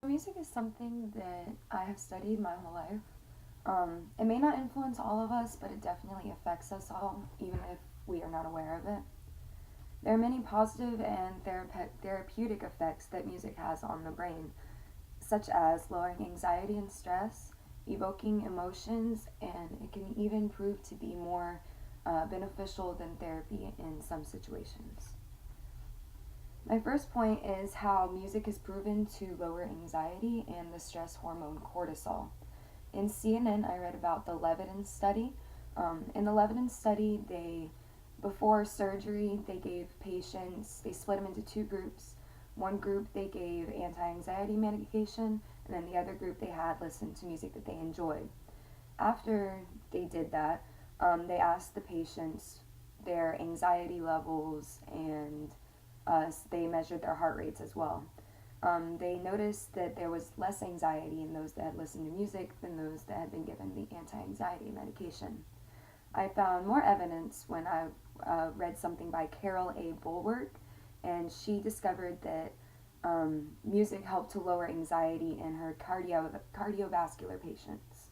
Music is something that I have studied my whole life. It may not influence all of us, but it definitely affects us all, even if we are not aware of it. There are many positive and therapeutic effects that music has on the brain, such as lowering anxiety and stress, evoking emotions, and it can even prove to be more beneficial than therapy in some situations. My first point is how music is proven to lower anxiety and the stress hormone cortisol. In CNN, I read about the Levitin study. In the Levitin study, before surgery, they gave patients, they split them into two groups. One group they gave anti anxiety medication, and then the other group they had listened to music that they enjoyed. After they did that, they asked the patients their anxiety levels and they measured their heart rates as well. They noticed that there was less anxiety in those that had listened to music than those that had been given the anti anxiety medication. I found more evidence when I read something by Carol A. Bulwark, and she discovered that music helped to lower anxiety in her cardiovascular patients.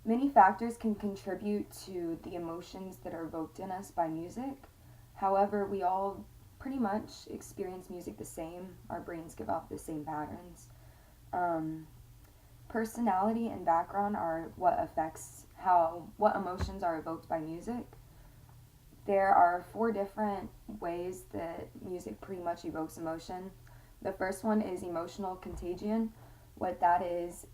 Many factors can contribute to the emotions that are evoked in us by music. However, we all pretty much experience music the same. Our brains give off the same patterns. Um, Personality and background are what affects what emotions are evoked by music. There are four different ways that music pretty much evokes emotion. The first one is emotional contagion. What that is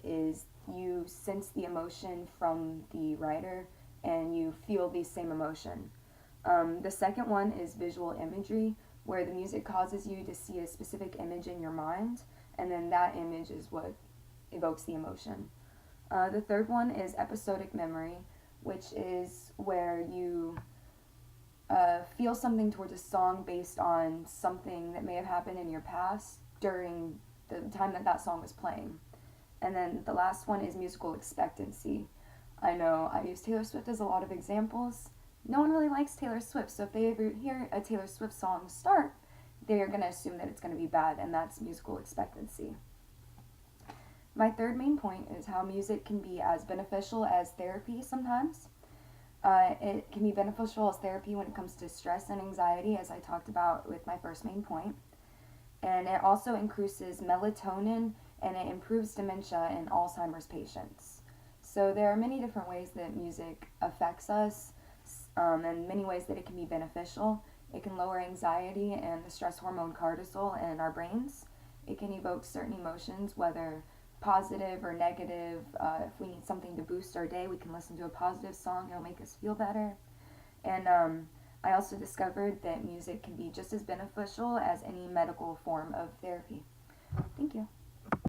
you sense the emotion from the writer and you feel the same emotion. The second one is visual imagery, where the music causes you to see a specific image in your mind, and then that image is what evokes the emotion. The third one is episodic memory, which is where you feel something towards a song based on something that may have happened in your past during the time that that song was playing. And then the last one is musical expectancy. I know I use Taylor Swift as a lot of examples. No one really likes Taylor Swift, so if they ever hear a Taylor Swift song start, they're going to assume that it's going to be bad, and that's musical expectancy. My third main point is how music can be as beneficial as therapy sometimes. It can be beneficial as therapy when it comes to stress and anxiety, as I talked about with my first main point. And it also increases melatonin and it improves dementia in Alzheimer's patients. So there are many different ways that music affects us and many ways that it can be beneficial. It can lower anxiety and the stress hormone cortisol in our brains. It can evoke certain emotions, whether positive or negative. If we need something to boost our day, we can listen to a positive song, it'll make us feel better. And I also discovered that music can be just as beneficial as any medical form of therapy. Thank you.